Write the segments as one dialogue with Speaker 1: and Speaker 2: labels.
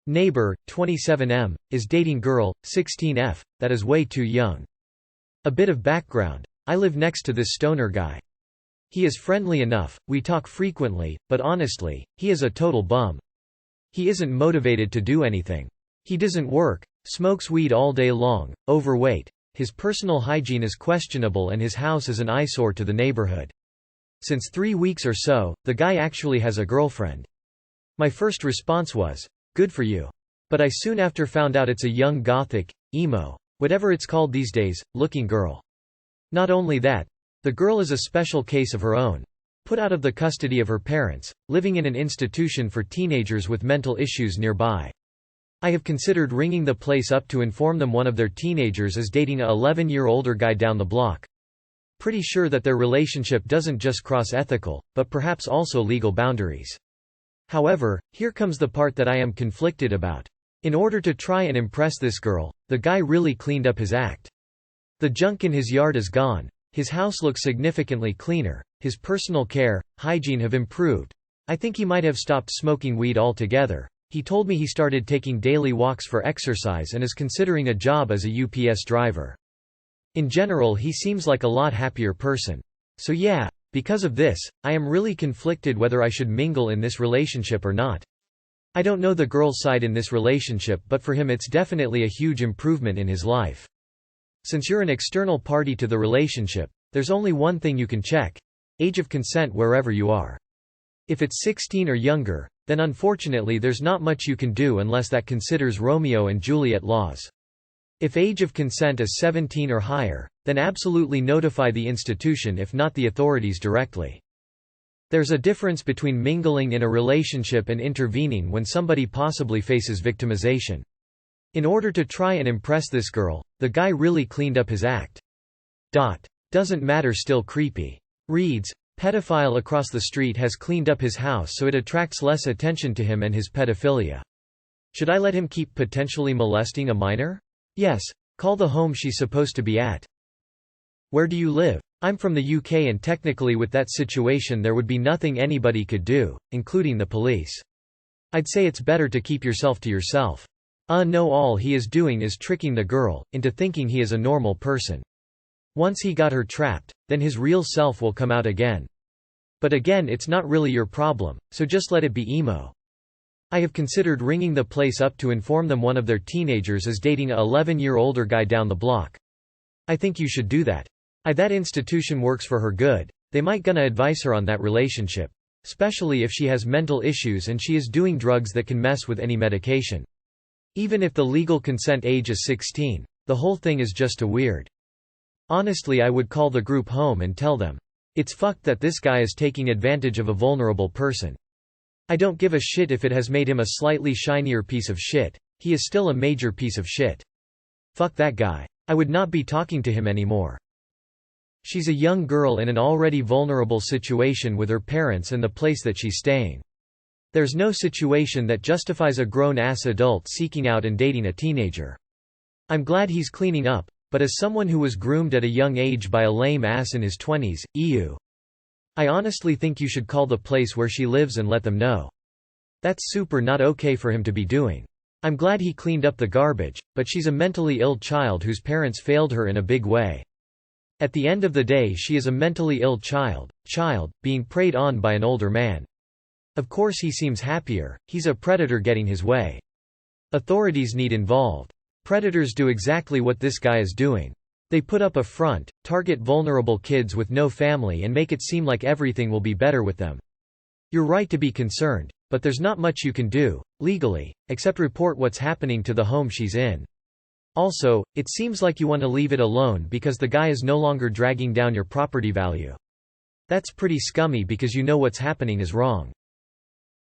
Speaker 1: Neighbor, 27M, is dating girl, 16F, that is way too young. A bit of background. I live next to this stoner guy. He is friendly enough, we talk frequently, but honestly, he is a total bum. He isn't motivated to do anything. He doesn't work, smokes weed all day long, overweight. His personal hygiene is questionable and his house is an eyesore to the neighborhood. Since 3 weeks or so, the guy actually has a girlfriend. My first response was, "Good for you." But I soon after found out it's a young gothic, emo, whatever it's called these days, looking girl. Not only that, the girl is a special case of her own. Put out of the custody of her parents, living in an institution for teenagers with mental issues nearby. I have considered ringing the place up to inform them one of their teenagers is dating a 11-year-older guy down the block. Pretty sure that their relationship doesn't just cross ethical, but perhaps also legal boundaries. However, here comes the part that I am conflicted about. In order to try and impress this girl, the guy really cleaned up his act. The junk in his yard is gone, his house looks significantly cleaner, his personal care, hygiene have improved. I think he might have stopped smoking weed altogether. He told me he started taking daily walks for exercise and is considering a job as a UPS driver. In general, he seems like a lot happier person. So yeah, because of this, I am really conflicted whether I should mingle in this relationship or not. I don't know the girl's side in this relationship, but for him it's definitely a huge improvement in his life. Since you're an external party to the relationship, there's only one thing you can check: age of consent wherever you are. If it's 16 or younger, then unfortunately there's not much you can do unless that considers Romeo and Juliet laws. If age of consent is 17 or higher, then absolutely notify the institution if not the authorities directly. There's a difference between mingling in a relationship and intervening when somebody possibly faces victimization. In order to try and impress this girl, the guy really cleaned up his act. Doesn't matter, still creepy. Reads, pedophile across the street has cleaned up his house so it attracts less attention to him and his pedophilia. Should I let him keep potentially molesting a minor? Yes. Call the home she's supposed to be at. Where do you live? I'm from the UK and technically with that situation there would be nothing anybody could do, including the police. I'd say it's better to keep yourself to yourself. No, all he is doing is tricking the girl into thinking he is a normal person. Once he got her trapped, then his real self will come out again. But again, it's not really your problem, so just let it be emo. I have considered ringing the place up to inform them one of their teenagers is dating a 11-year-older guy down the block. I think you should do that. That institution works for her good. They might gonna advise her on that relationship. Especially if she has mental issues and she is doing drugs that can mess with any medication. Even if the legal consent age is 16, the whole thing is just a weird. Honestly, I would call the group home and tell them, it's fucked that this guy is taking advantage of a vulnerable person. I don't give a shit if it has made him a slightly shinier piece of shit. He is still a major piece of shit. Fuck that guy. I would not be talking to him anymore. She's a young girl in an already vulnerable situation with her parents and the place that she's staying. There's no situation that justifies a grown-ass adult seeking out and dating a teenager. I'm glad he's cleaning up, but as someone who was groomed at a young age by a lame ass in his 20s, I honestly think you should call the place where she lives and let them know. That's super not okay for him to be doing. I'm glad he cleaned up the garbage, but she's a mentally ill child whose parents failed her in a big way. At the end of the day, she is a mentally ill child, being preyed on by an older man. Of course he seems happier, he's a predator getting his way. Authorities need involved. Predators do exactly what this guy is doing. They put up a front, target vulnerable kids with no family and make it seem like everything will be better with them. You're right to be concerned, but there's not much you can do, legally, except report what's happening to the home she's in. Also, it seems like you want to leave it alone because the guy is no longer dragging down your property value. That's pretty scummy because you know what's happening is wrong.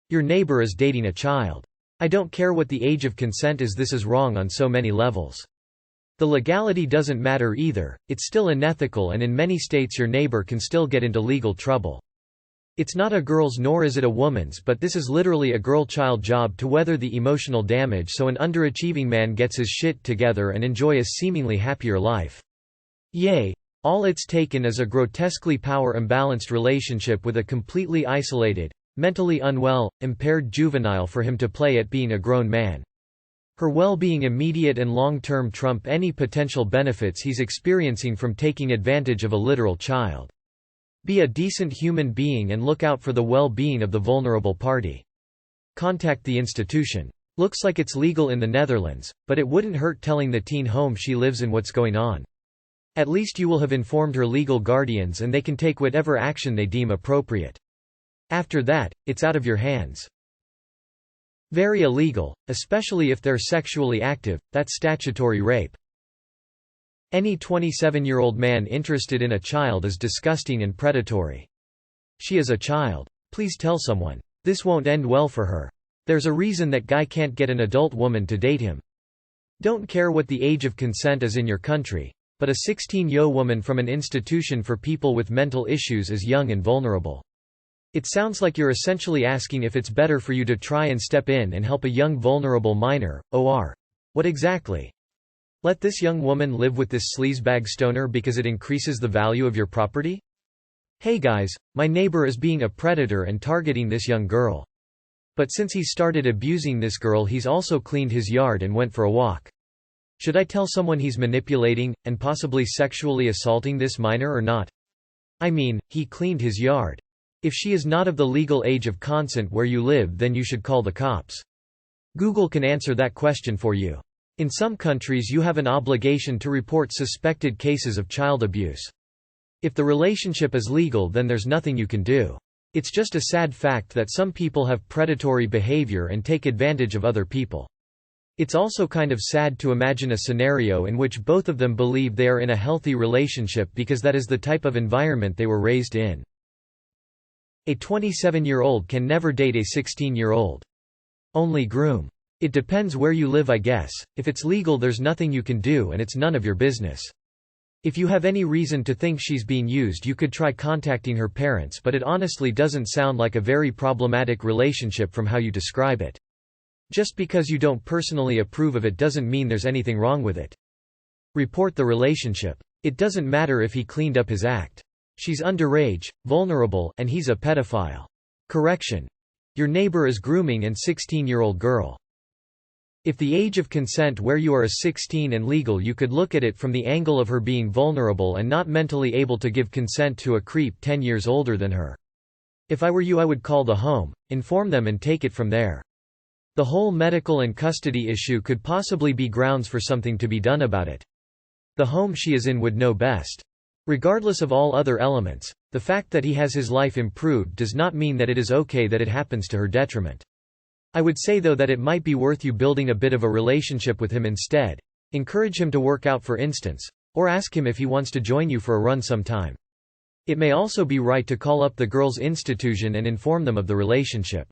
Speaker 1: Your neighbor is dating a child. I don't care what the age of consent is, this is wrong on so many levels. The legality doesn't matter either, it's still unethical and in many states your neighbor can still get into legal trouble. It's not a girl's nor is it a woman's, but this is literally a girl-child job to weather the emotional damage so an underachieving man gets his shit together and enjoy a seemingly happier life. Yay. All it's taken is a grotesquely power-imbalanced relationship with a completely isolated, mentally unwell, impaired juvenile for him to play at being a grown man. Her well-being immediate and long-term trump any potential benefits he's experiencing from taking advantage of a literal child. Be a decent human being and look out for the well-being of the vulnerable party. Contact the institution. Looks like it's legal in the Netherlands, but it wouldn't hurt telling the teen home she lives in what's going on. At least you will have informed her legal guardians and they can take whatever action they deem appropriate. After that, it's out of your hands. Very illegal, especially if they're sexually active, that's statutory rape. Any 27-year-old man interested in a child is disgusting and predatory. She is a child. Please tell someone. This won't end well for her. There's a reason that guy can't get an adult woman to date him. Don't care what the age of consent is in your country, but a 16-year-old woman from an institution for people with mental issues is young and vulnerable. It sounds like you're essentially asking if it's better for you to try and step in and help a young vulnerable minor, or what exactly? Let this young woman live with this sleazebag stoner because it increases the value of your property? Hey guys, my neighbor is being a predator and targeting this young girl. But since he started abusing this girl, he's also cleaned his yard and went for a walk. Should I tell someone he's manipulating, and possibly sexually assaulting this minor or not? I mean, he cleaned his yard. If she is not of the legal age of consent where you live, then you should call the cops. Google can answer that question for you. In some countries you have an obligation to report suspected cases of child abuse. If the relationship is legal, then there's nothing you can do. It's just a sad fact that some people have predatory behavior and take advantage of other people. It's also kind of sad to imagine a scenario in which both of them believe they are in a healthy relationship because that is the type of environment they were raised in. A 27-year-old can never date a 16-year-old. Only groom. It depends where you live, I guess. If it's legal, there's nothing you can do and it's none of your business. If you have any reason to think she's being used, you could try contacting her parents, but it honestly doesn't sound like a very problematic relationship from how you describe it. Just because you don't personally approve of it doesn't mean there's anything wrong with it. Report the relationship. It doesn't matter if he cleaned up his act. She's underage, vulnerable, and he's a pedophile. Correction. Your neighbor is grooming an 16-year-old girl. If the age of consent where you are is 16 and legal, you could look at it from the angle of her being vulnerable and not mentally able to give consent to a creep 10 years older than her. If I were you, I would call the home, inform them and take it from there. The whole medical and custody issue could possibly be grounds for something to be done about it. The home she is in would know best. Regardless of all other elements, the fact that he has his life improved does not mean that it is okay that it happens to her detriment. I would say though that it might be worth you building a bit of a relationship with him instead. Encourage him to work out, for instance, or ask him if he wants to join you for a run sometime. It may also be right to call up the girl's institution and inform them of the relationship.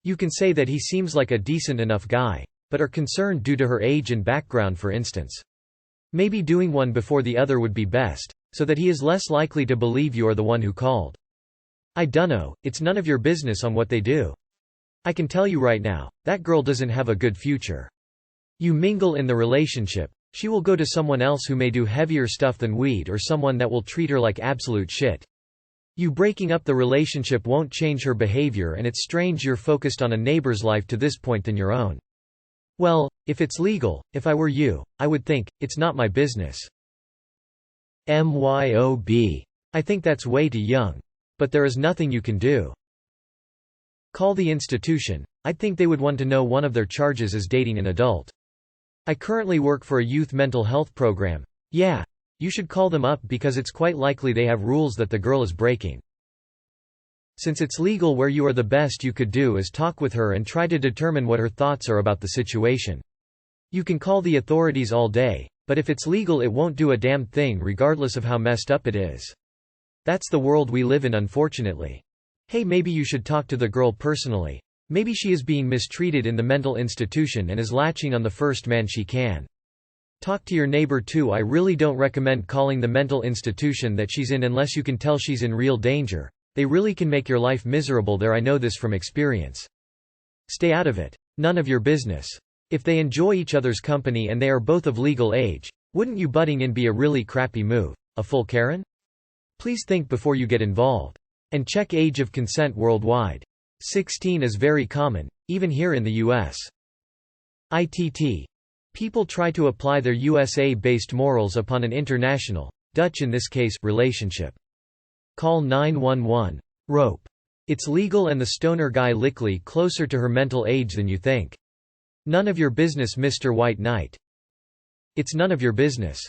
Speaker 1: You can say that he seems like a decent enough guy, but are concerned due to her age and background, for instance. Maybe doing one before the other would be best, so that he is less likely to believe you are the one who called. I dunno, it's none of your business on what they do. I can tell you right now, that girl doesn't have a good future. You mingle in the relationship, she will go to someone else who may do heavier stuff than weed or someone that will treat her like absolute shit. You breaking up the relationship won't change her behavior, and it's strange you're focused on a neighbor's life to this point than your own. Well, if it's legal, if I were you, I would think, it's not my business. MYOB. I think that's way too young. But there is nothing you can do. Call the institution. I'd think they would want to know one of their charges is dating an adult. I currently work for a youth mental health program. Yeah. You should call them up because it's quite likely they have rules that the girl is breaking. Since it's legal where you are, the best you could do is talk with her and try to determine what her thoughts are about the situation. You can call the authorities all day, but if it's legal it won't do a damn thing regardless of how messed up it is. That's the world we live in, unfortunately. Hey, maybe you should talk to the girl personally. Maybe she is being mistreated in the mental institution and is latching on the first man she can. Talk to your neighbor too. I really don't recommend calling the mental institution that she's in unless you can tell she's in real danger. They really can make your life miserable there, I know this from experience. Stay out of it. None of your business. If they enjoy each other's company and they are both of legal age, wouldn't you butting in be a really crappy move? A full Karen? Please think before you get involved. And check age of consent worldwide. 16 is very common, even here in the U.S. ITT. People try to apply their USA-based morals upon an international, Dutch in this case, relationship. Call 911. Rope. It's legal and the stoner guy likely closer to her mental age than you think. None of your business, Mr. White Knight. It's none of your business.